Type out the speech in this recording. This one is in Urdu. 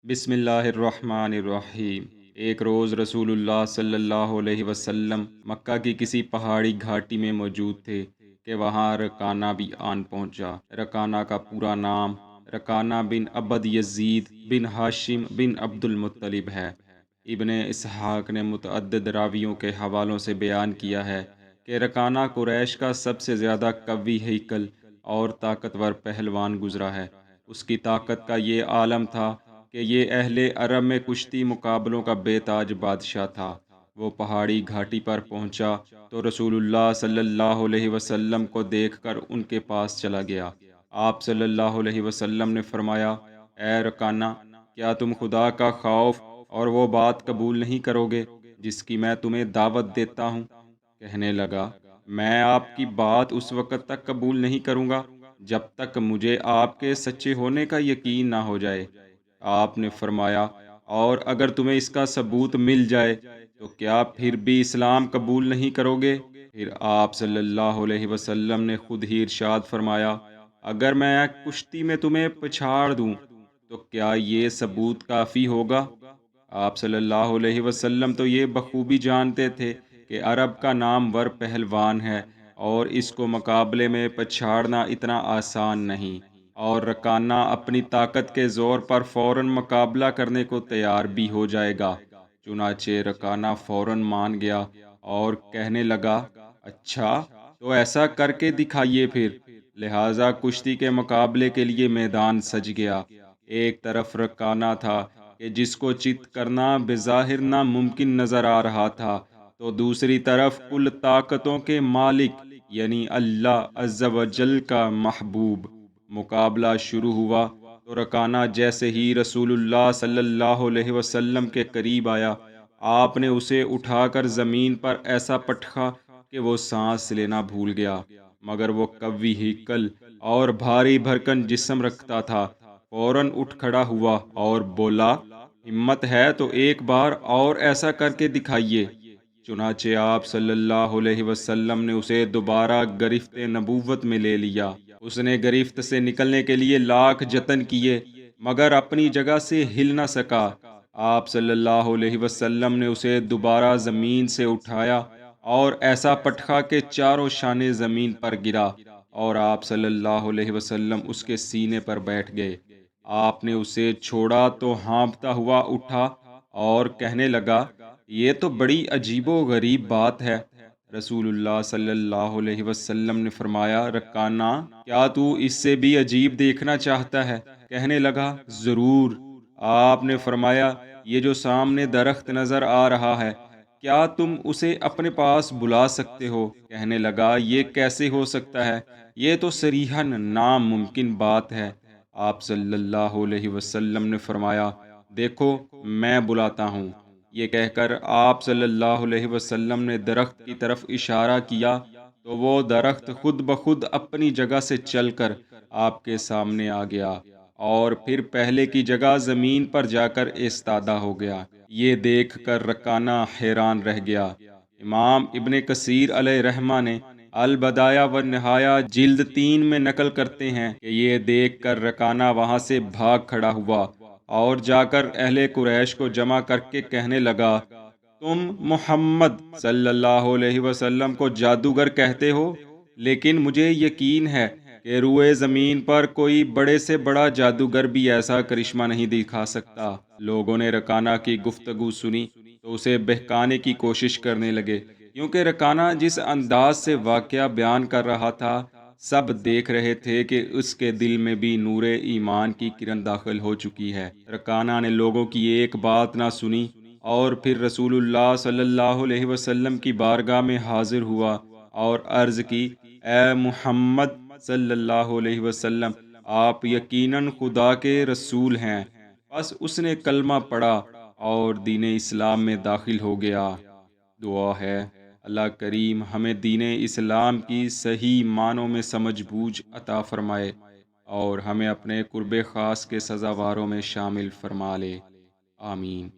بسم اللہ الرحمن الرحیم۔ ایک روز رسول اللہ صلی اللہ علیہ وسلم مکہ کی کسی پہاڑی گھاٹی میں موجود تھے کہ وہاں رکانہ بھی آن پہنچا۔ رکانہ کا پورا نام رکانہ بن عبد یزید بن ہاشم بن عبد المطلب ہے۔ ابن اسحاق نے متعدد راویوں کے حوالوں سے بیان کیا ہے کہ رکانہ قریش کا سب سے زیادہ قوی ہیکل اور طاقتور پہلوان گزرا ہے۔ اس کی طاقت کا یہ عالم تھا کہ یہ اہل عرب میں کشتی مقابلوں کا بے تاج بادشاہ تھا۔ وہ پہاڑی گھاٹی پر پہنچا تو رسول اللہ صلی اللہ علیہ وسلم کو دیکھ کر ان کے پاس چلا گیا۔ آپ صلی اللہ علیہ وسلم نے فرمایا، اے رکانہ، کیا تم خدا کا خوف اور وہ بات قبول نہیں کرو گے جس کی میں تمہیں دعوت دیتا ہوں؟ کہنے لگا، میں آپ کی بات اس وقت تک قبول نہیں کروں گا جب تک مجھے آپ کے سچے ہونے کا یقین نہ ہو جائے۔ آپ نے فرمایا، اور اگر تمہیں اس کا ثبوت مل جائے تو کیا پھر بھی اسلام قبول نہیں کرو گے؟ پھر آپ صلی اللہ علیہ وسلم نے خود ہی ارشاد فرمایا، اگر میں کشتی میں تمہیں پچھاڑ دوں تو کیا یہ ثبوت کافی ہوگا؟ آپ صلی اللہ علیہ وسلم تو یہ بخوبی جانتے تھے کہ عرب کا نامور پہلوان ہے اور اس کو مقابلے میں پچھاڑنا اتنا آسان نہیں، اور رکانہ اپنی طاقت کے زور پر فوراً مقابلہ کرنے کو تیار بھی ہو جائے گا۔ چنانچہ رکانہ فوراً مان گیا اور کہنے لگا، اچھا تو ایسا کر کے دکھائیے پھر۔ لہٰذا کشتی کے مقابلے کے لیے میدان سج گیا۔ ایک طرف رکانہ تھا کہ جس کو چت کرنا بظاہر ناممکن نظر آ رہا تھا، تو دوسری طرف کل طاقتوں کے مالک یعنی اللہ عز و جل کا محبوب۔ مقابلہ شروع ہوا تو رکانہ جیسے ہی رسول اللہ صلی اللہ علیہ وسلم کے قریب آیا، آپ نے اسے اٹھا کر زمین پر ایسا پٹخا کہ وہ سانس لینا بھول گیا، مگر وہ قوی ہیکل اور بھاری بھرکن جسم رکھتا تھا۔ فوراً اٹھ کھڑا ہوا اور بولا، ہمت ہے تو ایک بار اور ایسا کر کے دکھائیے۔ چنانچہ آپ صلی اللہ علیہ وسلم نے اسے دوبارہ گرفت نبوت میں لے لیا۔ اس نے گرفت سے نکلنے کے لیے لاکھ جتن کیے مگر اپنی جگہ سے ہل نہ سکا۔ آپ صلی اللہ علیہ وسلم نے اسے دوبارہ زمین سے اٹھایا اور ایسا پٹخا کہ چاروں شانے زمین پر گرا، اور آپ صلی اللہ علیہ وسلم اس کے سینے پر بیٹھ گئے۔ آپ نے اسے چھوڑا تو ہانپتا ہوا اٹھا اور کہنے لگا، یہ تو بڑی عجیب و غریب بات ہے۔ رسول اللہ صلی اللہ علیہ وسلم نے فرمایا، رکانہ، کیا تو اس سے بھی عجیب دیکھنا چاہتا ہے؟ کہنے لگا، ضرور۔ آپ نے فرمایا، یہ جو سامنے درخت نظر آ رہا ہے، کیا تم اسے اپنے پاس بلا سکتے ہو؟ کہنے لگا، یہ کیسے ہو سکتا ہے؟ یہ تو صریحاً ناممکن بات ہے۔ آپ صلی اللہ علیہ وسلم نے فرمایا، دیکھو میں بلاتا ہوں۔ یہ کہہ کر آپ صلی اللہ علیہ وسلم نے درخت کی طرف اشارہ کیا تو وہ درخت خود بخود اپنی جگہ سے چل کر آپ کے سامنے آ گیا اور پھر پہلے کی جگہ زمین پر جا کر ایستادہ ہو گیا۔ یہ دیکھ کر رکانہ حیران رہ گیا۔ امام ابن کثیر علیہ رحمہ نے البدایہ و نہایہ جلد 3 میں نقل کرتے ہیں کہ یہ دیکھ کر رکانہ وہاں سے بھاگ کھڑا ہوا اور جا کر اہل قریش کو جمع کر کے کہنے لگا، تم محمد صلی اللہ علیہ وسلم کو جادوگر کہتے ہو، لیکن مجھے یقین ہے کہ روئے زمین پر کوئی بڑے سے بڑا جادوگر بھی ایسا کرشمہ نہیں دکھا سکتا۔ لوگوں نے رکانہ کی گفتگو سنی تو اسے بہکانے کی کوشش کرنے لگے، کیونکہ رکانہ جس انداز سے واقعہ بیان کر رہا تھا، سب دیکھ رہے تھے کہ اس کے دل میں بھی نور ایمان کی کرن داخل ہو چکی ہے۔ رکانہ نے لوگوں کی ایک بات نہ سنی اور پھر رسول اللہ صلی اللہ علیہ وسلم کی بارگاہ میں حاضر ہوا اور عرض کی، اے محمد صلی اللہ علیہ وسلم، آپ یقیناً خدا کے رسول ہیں۔ بس اس نے کلمہ پڑھا اور دین اسلام میں داخل ہو گیا۔ دعا ہے، اللہ کریم ہمیں دین اسلام کی صحیح معنوں میں سمجھ بوجھ عطا فرمائے اور ہمیں اپنے قرب خاص کے سزاواروں میں شامل فرما لے۔ آمین۔